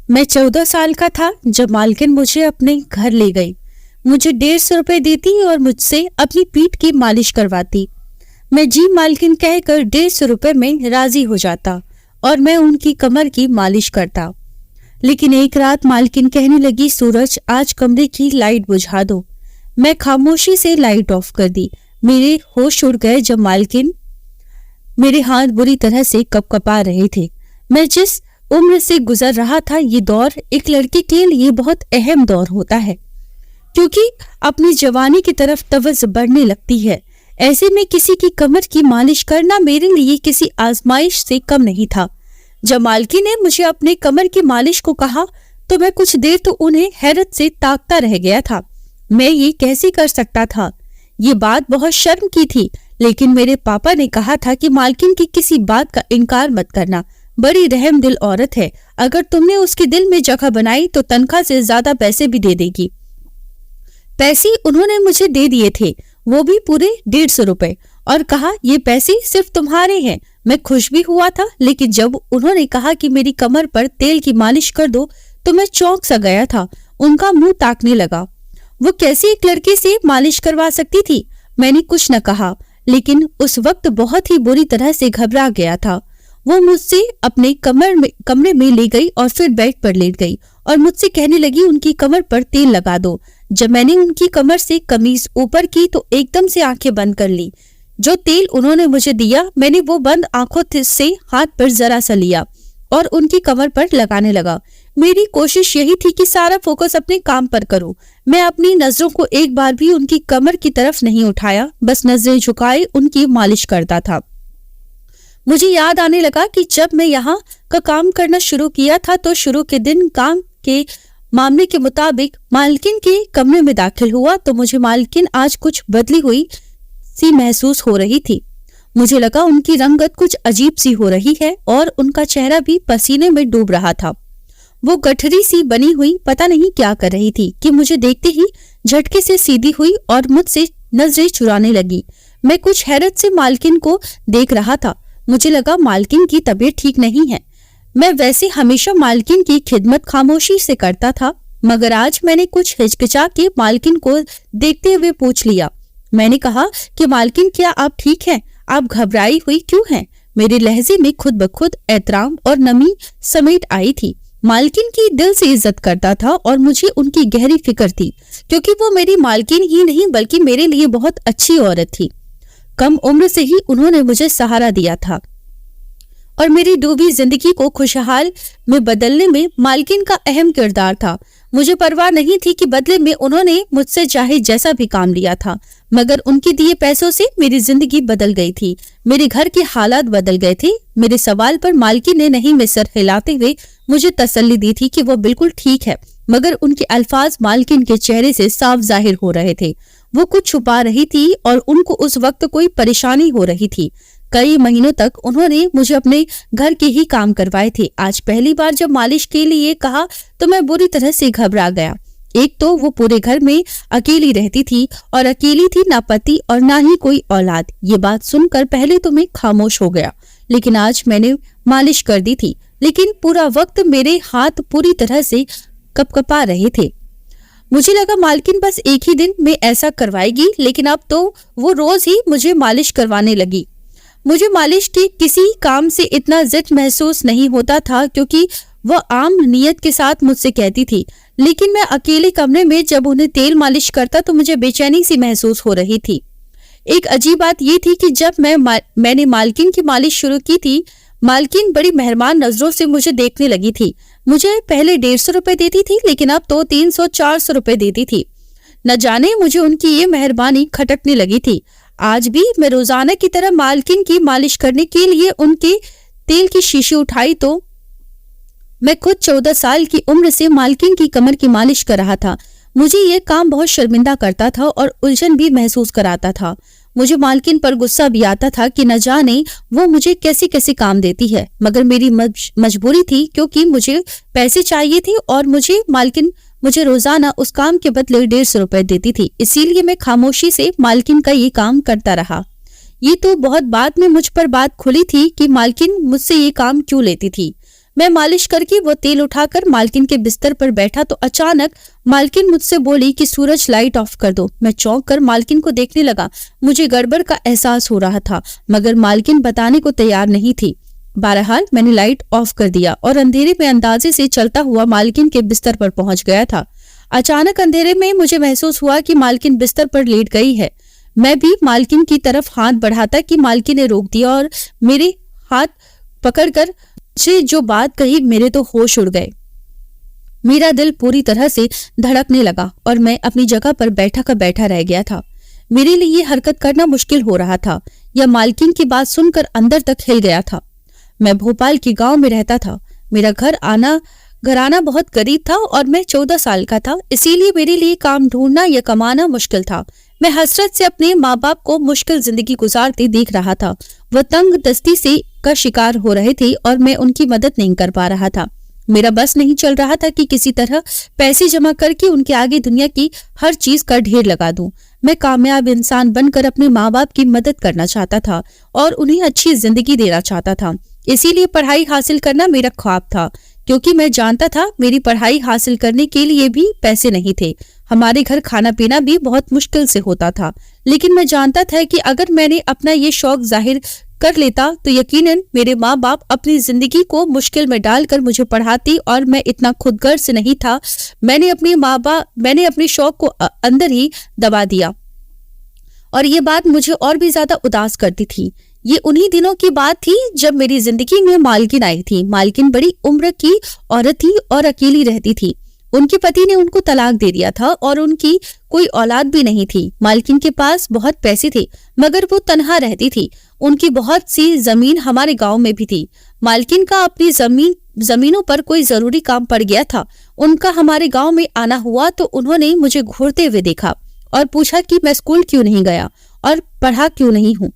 मैं 14 साल का था जब मालकिन मुझे अपने घर ले गई। मुझे 150 रुपए देती और मुझसे अपनी पीठ की मालिश करवाती। मैं जी मालकिन कहकर 150 रुपए में राजी हो जाता और मैं उनकी कमर की मालिश करता। लेकिन एक रात मालकिन कहने लगी, सूरज आज कमरे की लाइट बुझा दो। मैं खामोशी से लाइट ऑफ कर दी। मेरे होश उड़ गए जब मालकिन मेरे हाथ बुरी तरह से कपकपा रहे थे। मैं जिस उम्र से गुजर रहा था, ये दौर एक लड़के के लिए बहुत अहम दौर होता है, क्योंकि अपनी जवानी की तरफ तवज्जो बढ़ने लगती है। ऐसे में किसी की कमर की मालिश करना मेरे लिए किसी आजमाइश से कम नहीं था। जब मालकिन ने मुझे अपने कमर की मालिश को कहा तो मैं कुछ देर तो उन्हें हैरत से ताकता रह गया था। मैं ये कैसे कर सकता था? ये बात बहुत शर्म की थी, लेकिन मेरे पापा ने कहा था कि मालकिन की किसी बात का इनकार मत करना। बड़ी रहम दिल औरत है, अगर तुमने उसके दिल में जगह बनाई तो तनख्वाह से ज्यादा पैसे भी दे देगी। पैसे उन्होंने मुझे दे दिए थे, वो भी पूरे 150 रुपए, और कहा ये पैसे सिर्फ तुम्हारे हैं। मैं खुश भी हुआ था, लेकिन जब उन्होंने कहा कि मेरी कमर पर तेल की मालिश कर दो तो मैं चौंक सा गया था। उनका मुंह ताकने लगा। वो कैसे एक लड़के से मालिश करवा सकती थी? मैंने कुछ न कहा, लेकिन उस वक्त बहुत ही बुरी तरह से घबरा गया था। वो मुझसे अपने कमरे में ले गई और फिर बेड पर लेट गई और मुझसे कहने लगी, उनकी कमर पर तेल लगा दो। जब मैंने उनकी कमर से कमीज ऊपर की तो एकदम से आंखें बंद कर ली। जो तेल उन्होंने मुझे दिया, मैंने वो बंद आंखों से हाथ पर जरा सा लिया और उनकी कमर पर लगाने लगा। मेरी कोशिश यही थी कि सारा फोकस अपने काम पर करूं। मैं अपनी नजरों को एक बार भी उनकी कमर की तरफ नहीं उठाया, बस नजरें झुकाए उनकी मालिश करता था। मुझे याद आने लगा कि जब मैं यहाँ का काम करना शुरू किया था तो शुरू के दिन काम के मामले के मुताबिक मालकिन के कमरे में दाखिल हुआ तो मुझे मालकिन आज कुछ बदली हुई सी महसूस हो रही थी। मुझे लगा उनकी रंगत कुछ अजीब सी हो रही है और उनका चेहरा भी पसीने में डूब रहा था। वो गठरी सी बनी हुई पता नहीं क्या कर रही थी कि मुझे देखते ही झटके से सीधी हुई और मुझसे नजरें चुराने लगी। मैं कुछ हैरत से मालकिन को देख रहा था। मुझे लगा मालकिन की तबीयत ठीक नहीं है। मैं वैसे हमेशा मालकिन की खिदमत खामोशी से करता था, मगर आज मैंने कुछ हिचकिचा के मालकिन को देखते हुए पूछ लिया। मैंने कहा कि मालकिन, क्या आप ठीक हैं? आप घबराई हुई क्यों हैं? मेरे लहजे में खुद ब खुद एहतराम और नमी समेट आई थी। मालकिन की दिल से इज्जत करता था और मुझे उनकी गहरी फिक्र थी, क्योंकि वो मेरी मालकिन ही नहीं बल्कि मेरे लिए बहुत अच्छी औरत थी। कम उम्र से ही उन्होंने मुझे सहारा दिया था और मेरी डूबी जिंदगी को खुशहाल में बदलने में मालकिन का अहम किरदार था। मुझे परवाह नहीं थी कि बदले में उन्होंने मुझसे चाहे जैसा भी काम लिया था, मगर उनके दिए पैसों से मेरी जिंदगी बदल गई थी। मेरे घर के हालात बदल गए थे। मेरे सवाल पर मालकिन ने नहीं में सर हिलाते हुए मुझे तसल्ली दी थी कि वो बिल्कुल ठीक है, मगर उनके अल्फाज मालकिन के चेहरे से साफ जाहिर हो रहे थे। वो कुछ छुपा रही थी और उनको उस वक्त कोई परेशानी हो रही थी। कई महीनों तक उन्होंने मुझे अपने घर के ही काम करवाए थे। आज पहली बार जब मालिश के लिए कहा तो मैं बुरी तरह से घबरा गया। एक तो वो पूरे घर में अकेली रहती थी और अकेली थी, ना पति और ना ही कोई औलाद। ये बात सुनकर पहले तो मैं खामोश हो गया, लेकिन आज मैंने मालिश कर दी थी, लेकिन पूरा वक्त मेरे हाथ पूरी तरह से कपकपा रहे थे। मुझे लगा मालकिन बस एक ही दिन में ऐसा करवाएगी, लेकिन अब तो वो रोज ही मुझे मालिश करवाने लगी। मुझे मालिश के किसी काम से इतना जिद महसूस नहीं होता था, क्योंकि वह आम नियत के साथ मुझसे कहती थी, लेकिन मैं अकेले कमरे में जब उन्हें तेल मालिश करता तो मुझे बेचैनी सी महसूस हो रही थी। एक अजीब बात यह थी कि जब मैंने मालकिन की मालिश शुरू की थी, मालकिन बड़ी मेहरबान नजरों से मुझे देखने लगी थी। मुझे पहले 150 रुपए देती थी, लेकिन अब तो 300-400 रुपए देती थी। न जाने मुझे उनकी ये मेहरबानी खटकने लगी थी। आज भी मैं रोजाना की तरह मालकिन की मालिश करने के लिए उनके तेल की शीशी उठाई तो मैं खुद 14 साल की उम्र से मालकिन की कमर की मालिश कर रहा था। मुझे ये काम बहुत शर्मिंदा करता था और उलझन भी महसूस कराता था। मुझे मालकिन पर गुस्सा भी आता था कि न जाने वो मुझे कैसे कैसे काम देती है, मगर मेरी मजबूरी थी, क्योंकि मुझे पैसे चाहिए थे और मालकिन मुझे रोजाना उस काम के बदले 150 रुपए देती थी। इसीलिए मैं खामोशी से मालकिन का ये काम करता रहा। ये तो बहुत बाद में मुझ पर बात खुली थी कि मालकिन मुझसे ये काम क्यों लेती थी। मैं मालिश करके वो तेल उठाकर मालकिन के बिस्तर पर बैठा तो अचानक मालकिन मुझसे बोली कि सूरज लाइट ऑफ कर दो। मैं चौंक कर मालकिन को देखने लगा। मुझे गड़बड़ का एहसास हो रहा था, मगर मालकिन बताने को तैयार नहीं थी। बहरहाल मैंने लाइट ऑफ कर दिया और अंधेरे में अंदाजे से चलता हुआ मालकिन के बिस्तर पर पहुंच गया था। अचानक अंधेरे में मुझे महसूस हुआ कि मालकिन बिस्तर पर लेट गई है। मैं भी मालकिन की तरफ हाथ बढ़ाता कि मालकिन ने रोक दिया और मेरे हाथ पकड़कर से जो बात कही, मेरे तो होश उड़ गए। मेरा दिल पूरी तरह से धड़कने लगा और मैं अपनी जगह पर बैठा का बैठा रह गया था। मेरे लिए ये हरकत करना मुश्किल हो रहा था। यह मालकिन की बात सुनकर अंदर तक हिल गया था। मैं भोपाल के गांव में रहता था। मेरा घराना बहुत गरीब था और मैं 14 साल का था, इसीलिए मेरे लिए काम ढूंढना या कमाना मुश्किल था। मैं हसरत से अपने माँ बाप को मुश्किल जिंदगी गुजारते देख रहा था। वह तंग दस्ती से का शिकार हो रहे थे और मैं उनकी मदद नहीं कर पा रहा था। मेरा बस नहीं चल रहा था कि किसी तरह पैसे जमा करके उनके आगे दुनिया की हर चीज का ढेर लगा दूं। मैं कामयाब इंसान बनकर अपने माँ बाप की मदद करना चाहता था और उन्हें अच्छी जिंदगी देना चाहता था। इसीलिए पढ़ाई हासिल करना मेरा ख्वाब था, क्योंकि मैं जानता था मेरी पढ़ाई हासिल करने के लिए भी पैसे नहीं थे। हमारे घर खाना पीना भी बहुत मुश्किल से होता था, लेकिन मैं जानता था कि अगर मैंने अपना ये शौक जाहिर कर लेता तो यकीनन मेरे माँ बाप अपनी जिंदगी को मुश्किल में डालकर मुझे पढ़ाती और मैं इतना खुदगर्ज से नहीं था। मैंने अपने शौक को अंदर ही दबा दिया और ये बात मुझे और भी ज्यादा उदास करती थी। ये उन्हीं दिनों की बात थी जब मेरी जिंदगी में मालकिन आई थी। मालकिन बड़ी उम्र की औरत थी और अकेली रहती थी। उनके पति ने उनको तलाक दे दिया था और उनकी कोई औलाद भी नहीं थी। मालकिन के पास बहुत पैसे थे, मगर वो तन्हा रहती थी। उनकी बहुत सी जमीन हमारे गांव में भी थी। मालकिन का अपनी जमीनों पर कोई जरूरी काम पड़ गया था। उनका हमारे गांव में आना हुआ तो उन्होंने मुझे घूरते हुए देखा और पूछा कि मैं स्कूल क्यों नहीं गया और पढ़ा क्यों नहीं हूँ।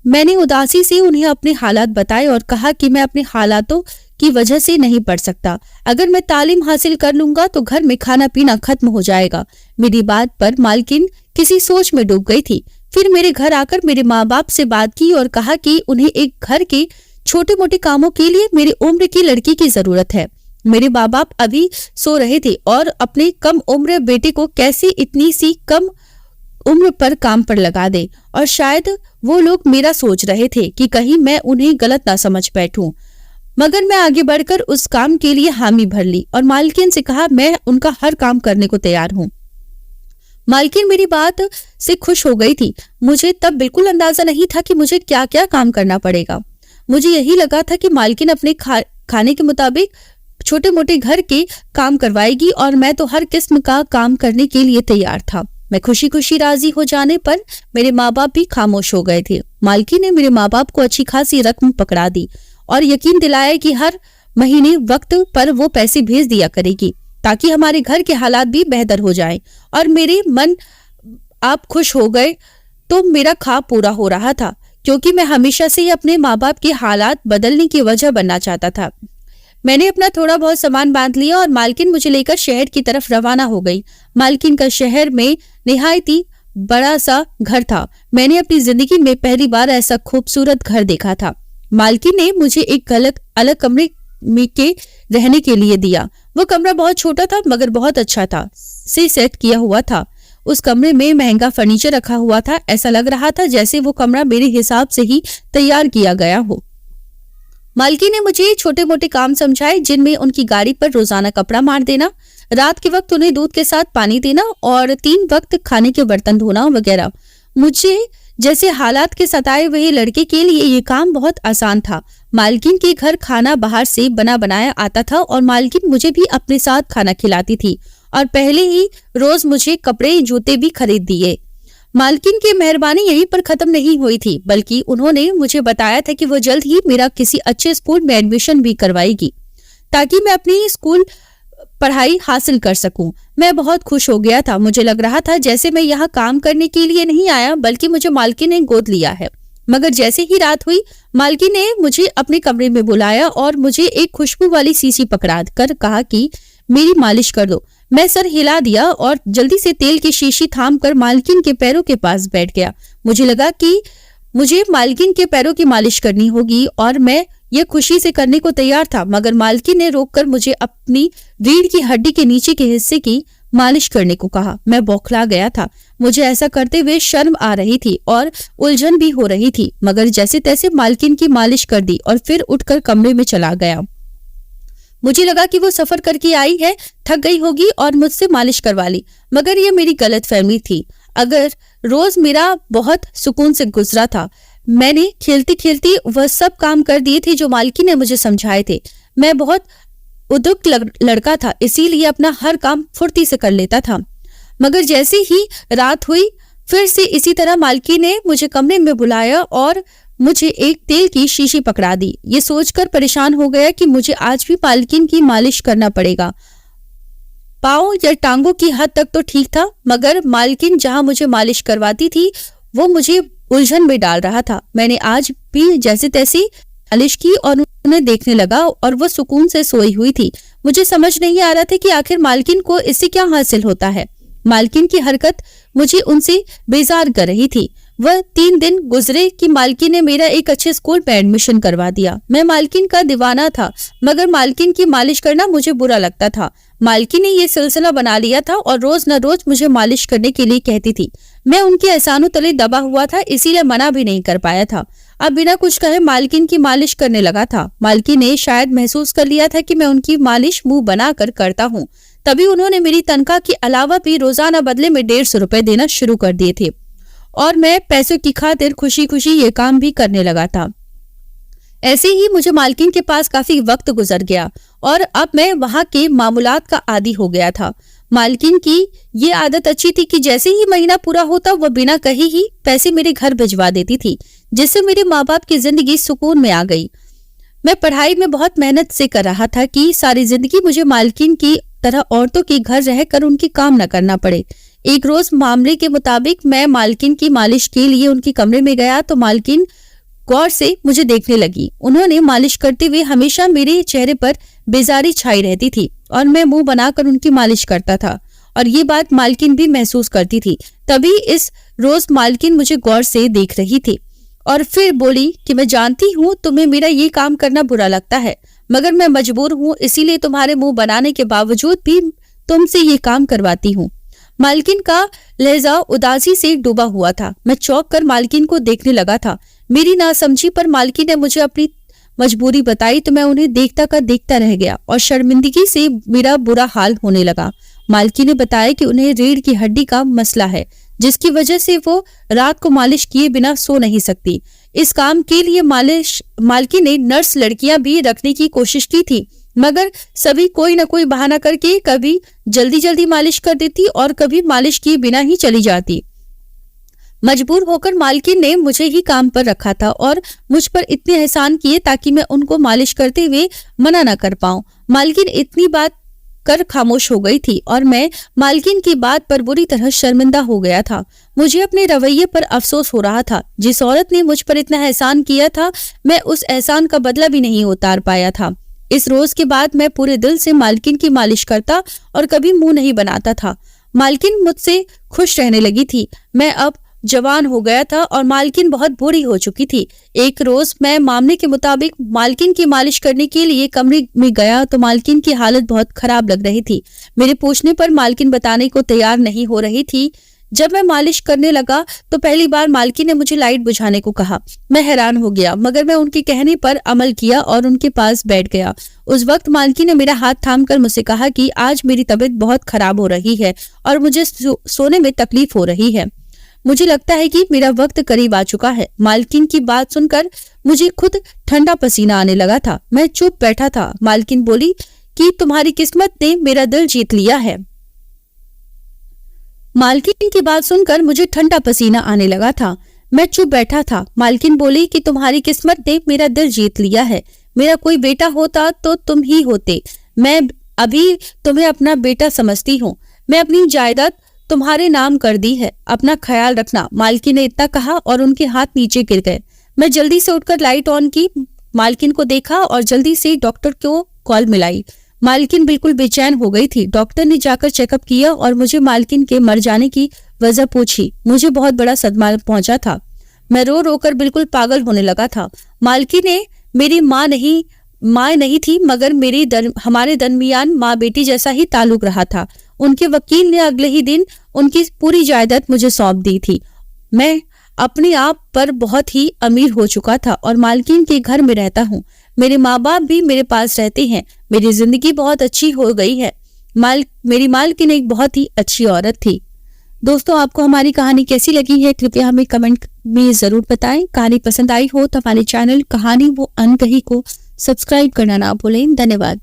मैंने उदासी से उन्हें अपने हालात बताए और कहा कि मैं अपने हालातों की वजह से नहीं पढ़ सकता। अगर मैं तालीम हासिल कर लूंगा तो घर में खाना पीना खत्म हो जाएगा। मेरी बात पर मालकिन किसी सोच में डूब गई थी। फिर मेरे घर आकर मेरे माँ बाप से बात की और कहा कि उन्हें एक घर के छोटे मोटे कामों के लिए मेरी उम्र की लड़की की जरूरत है। मेरे माँ बाप अभी सो रहे थे और अपने कम उम्र बेटे को कैसे इतनी सी कम उम्र पर काम पर लगा दे, और शायद वो लोग मेरा सोच रहे थे कि कहीं मैं उन्हें गलत ना समझ बैठूं। मगर मैं आगे बढ़कर उस काम के लिए हामी भर ली और मालकिन से कहा मैं उनका हर काम करने को तैयार हूँ। मालकिन मेरी बात से खुश हो गई थी। मुझे तब बिल्कुल अंदाजा नहीं था कि मुझे क्या क्या काम करना पड़ेगा। मुझे यही लगा था कि मालकिन अपने खाने के मुताबिक छोटे मोटे घर के काम करवाएगी और मैं तो हर किस्म का काम करने के लिए तैयार था। मैं खुशी खुशी राजी हो जाने पर मेरे माँ बाप भी खामोश हो गए थे। मालकिन ने मेरे माँ बाप को अच्छी खासी रकम पकड़ा दी और यकीन दिलाया कि हर महीने वक्त पर वो पैसे भेज दिया करेगी ताकि हमारे घर के हालात भी बेहतर हो जाएं। और मेरे मन आप खुश हो गए तो मेरा ख्वाब पूरा हो रहा था, क्योंकि मैं हमेशा से ही अपने माँ बाप के हालात बदलने की वजह बनना चाहता था। मैंने अपना थोड़ा बहुत सामान बांध लिया और मालकिन मुझे लेकर शहर की तरफ रवाना हो गई। मालकिन का शहर में निहायती बड़ा सा घर था। मैंने अपनी जिंदगी में पहली बार ऐसा खूबसूरत घर देखा था। मालकिन ने मुझे एक अलग कमरे में के रहने के लिए दिया। वो कमरा बहुत छोटा था मगर बहुत अच्छा था, से सेट किया हुआ था। उस कमरे में महंगा फर्नीचर रखा हुआ था। ऐसा लग रहा था जैसे वो कमरा मेरे हिसाब से ही तैयार किया गया हो। मालकिन ने मुझे छोटे मोटे काम समझाए, जिनमें उनकी गाड़ी पर रोजाना कपड़ा मार देना, रात के वक्त उन्हें दूध के साथ पानी देना और 3 वक्त खाने के बर्तन धोना वगैरह। मुझे जैसे हालात के सताए हुए लड़के के लिए ये काम बहुत आसान था। मालकिन के घर खाना बाहर से बना बनाया आता था और मालकिन मुझे भी अपने साथ खाना खिलाती थी और पहले ही रोज मुझे कपड़े जूते भी खरीद दिए। मालकिन की मेहरबानी यहीं पर खत्म नहीं हुई थी, बल्कि उन्होंने मुझे बताया था कि वो जल्द ही मेरा किसी अच्छे स्कूल में एडमिशन भी करवाएगी ताकि मैं अपनी स्कूल पढ़ाई हासिल कर सकूं। मैं बहुत खुश हो गया था। मुझे लग रहा था जैसे मैं यहाँ काम करने के लिए नहीं आया, बल्कि मुझे मालकिन ने गोद लिया है। मगर जैसे ही रात हुई, मालकिन ने मुझे अपने कमरे में बुलाया और मुझे एक खुशबू वाली शीशी पकड़ा कर कहा कि मेरी मालिश कर दो। मैं सर हिला दिया और जल्दी से तेल की शीशी थाम कर मालकिन के पैरों के पास बैठ गया। मुझे लगा कि मुझे मालकिन के पैरों की मालिश करनी होगी और मैं यह खुशी से करने को तैयार था, मगर मालकिन ने रोककर मुझे अपनी रीढ़ की हड्डी के नीचे के हिस्से की मालिश करने को कहा। मैं बौखला गया था। मुझे ऐसा करते हुए शर्म आ रही थी और उलझन भी हो रही थी, मगर जैसे तैसे मालकिन की मालिश कर दी और फिर उठकर कमरे में चला गया। मुझे लगा कि वो सफर करके आई है, थक गई होगी और मुझसे मालिश करवा ली, मगर यह मेरी गलतफहमी थी। अगर रोज मेरा बहुत सुकून से गुजरा था। मैंने खेलती खेलती वह सब काम कर दिए थे जो मालकिन ने मुझे समझाए थे। मैं बहुत उद्युक्त लड़का था, इसीलिए अपना हर काम फुर्ती से कर लेता था। मगर जैसे ही रात हुई, फिर से इसी तरह मालकिन ने मुझे कमरे में बुलाया और मुझे एक तेल की शीशी पकड़ा दी। ये सोचकर परेशान हो गया कि मुझे आज भी मालकिन की मालिश करना पड़ेगा। पाँव या टांगों की हद तक तो ठीक था, मगर मालकिन जहां मुझे मालिश करवाती थी वो मुझे उलझन में डाल रहा था। मैंने आज भी जैसे तैसे मालिश की और उन्हें देखने लगा और वो सुकून से सोई हुई थी। मुझे समझ नहीं आ रहा था कि आखिर मालकिन को इससे क्या हासिल होता है। मालकिन की हरकत मुझे उनसे बेजार कर रही थी। वह 3 दिन गुजरे कि मालकिन ने मेरा एक अच्छे स्कूल में एडमिशन करवा दिया। मैं मालकिन का दीवाना था, मगर मालकिन की मालिश करना मुझे बुरा लगता था। मालकिन ने ये सिलसिला बना लिया था और रोज न रोज मुझे मालिश करने के लिए कहती थी। मैं उनके एहसानों तले दबा हुआ था, इसीलिए मना भी नहीं कर पाया था। अब बिना कुछ कहे मालकिन की मालिश करने लगा था। मालकिन ने शायद महसूस कर लिया था कि मैं उनकी मालिश मुंह बनाकर करता हूँ, तभी उन्होंने मेरी तनख्वाह के अलावा भी रोजाना बदले में 150 रुपए देना शुरू कर दिए थे और मैं पैसों की खातिर खुशी खुशी ये काम भी करने लगा था। ऐसे ही मुझे मालकिन के पास काफी वक्त गुजर गया और अब मैं वहां के मामूलात का आदी हो गया था। मालकिन की ये आदत अच्छी थी कि जैसे ही महीना पूरा होता वह बिना कहे ही पैसे मेरे घर भिजवा देती थी, जिससे मेरे माँ बाप की जिंदगी सुकून में आ गई। मैं पढ़ाई में बहुत मेहनत से कर रहा था कि सारी जिंदगी मुझे मालकिन की तरह औरतों के घर रहकर उनकी काम न करना पड़े। एक रोज मामले के मुताबिक मैं मालकिन की मालिश के लिए उनके कमरे में गया तो मालकिन गौर से मुझे देखने लगी। उन्होंने मालिश करते हुए हमेशा मेरे चेहरे पर बेजारी छाई रहती थी और मैं मुंह बनाकर उनकी मालिश करता था और ये बात मालकिन भी महसूस करती थी। तभी इस रोज मालकिन मुझे गौर से देख रही थी और फिर बोली कि मैं जानती हूँ तुम्हें मेरा ये काम करना बुरा लगता है, मगर मैं मजबूर हूँ, इसीलिए तुम्हारे मुंह बनाने के बावजूद भी तुमसे ये काम करवाती हूँ। मालकिन का लहजा उदासी से डूबा हुआ था। मैं चौंक कर मालकिन को देखने लगा था। मेरी नासमझी पर मालकिन ने मुझे अपनी मजबूरी बताई तो मैं उन्हें देखता का देखता रह गया और शर्मिंदगी से मेरा बुरा हाल होने लगा। मालकिन ने बताया कि उन्हें रीढ़ की हड्डी का मसला है, जिसकी वजह से वो रात को मालिश किए बिना सो नहीं सकती। इस काम के लिए मालकिन ने नर्स लड़कियां भी रखने की कोशिश की थी, मगर सभी कोई न कोई बहाना करके कभी जल्दी जल्दी मालिश कर देती और कभी मालिश किए बिना ही चली जाती। मजबूर होकर मालकिन ने मुझे ही काम पर रखा था और मुझ पर इतने एहसान किए ताकि मैं उनको मालिश करते हुए मना न कर पाऊं। मालकिन इतनी बात कर खामोश हो गई थी और मैं मालकिन की बात पर बुरी तरह शर्मिंदा हो गया था। मुझे अपने रवैये पर अफसोस हो रहा था। जिस औरत ने मुझ पर इतना एहसान किया था, मैं उस एहसान का बदला भी नहीं उतार पाया था। इस रोज के बाद मैं पूरे दिल से मालकिन की मालिश करता और कभी मुंह नहीं बनाता था। मालकिन मुझसे खुश रहने लगी थी। मैं अब जवान हो गया था और मालकिन बहुत बूढ़ी हो चुकी थी। एक रोज मैं मामले के मुताबिक मालकिन की मालिश करने के लिए कमरे में गया तो मालकिन की हालत बहुत खराब लग रही थी। मेरे पूछने पर मालकिन बताने को तैयार नहीं हो रही थी। जब मैं मालिश करने लगा तो पहली बार मालकिन ने मुझे लाइट बुझाने को कहा। मैं हैरान हो गया, मगर मैं उनके कहने पर अमल किया और उनके पास बैठ गया। उस वक्त मालकिन ने मेरा हाथ थामकर मुझसे कहा कि आज मेरी तबीयत बहुत खराब हो रही है और मुझे सोने में तकलीफ हो रही है। मुझे लगता है कि मेरा वक्त करीब आ चुका है। मालकिन की बात सुनकर मुझे खुद ठंडा पसीना आने लगा था। मैं चुप बैठा था। मालकिन बोली कि तुम्हारी किस्मत ने मेरा दिल जीत लिया है। मालकिन की बात सुनकर मुझे ठंडा पसीना आने लगा था। मैं चुप बैठा था। मालकिन बोली कि तुम्हारी किस्मत ने मेरा दिल जीत लिया है। मेरा कोई बेटा होता तो तुम ही होते। मैं अभी तुम्हें अपना बेटा समझती हूँ। मैं अपनी जायदाद तुम्हारे नाम कर दी है। अपना ख्याल रखना। मालकिन ने इतना कहा और उनके हाथ नीचे गिर गए। मैं जल्दी से उठकर लाइट ऑन की, मालकिन को देखा और जल्दी से डॉक्टर को कॉल मिलाई। मालकिन बिल्कुल बेचैन हो गई थी। डॉक्टर ने जाकर चेकअप किया और मुझे मालकिन के मर जाने की वजह पूछी। मुझे बहुत बड़ा सदमा पहुंचा था। मैं रो रो कर बिल्कुल पागल होने लगा था। मालकिन ने मेरी माँ नहीं थी, मगर हमारे दरमियान माँ बेटी जैसा ही ताल्लुक रहा था। उनके वकील ने अगले ही दिन उनकी पूरी जायदाद मुझे सौंप दी थी। मैं अपने आप पर बहुत ही अमीर हो चुका था और मालकिन के घर में रहता हूँ। मेरे माँ बाप भी मेरे पास रहते हैं। मेरी जिंदगी बहुत अच्छी हो गई है। मेरी मालकिन एक बहुत ही अच्छी औरत थी। दोस्तों, आपको हमारी कहानी कैसी लगी है कृपया हमें कमेंट में जरूर बताएं। कहानी पसंद आई हो तो हमारे चैनल कहानी वो अनकही को सब्सक्राइब करना ना भूलें। धन्यवाद।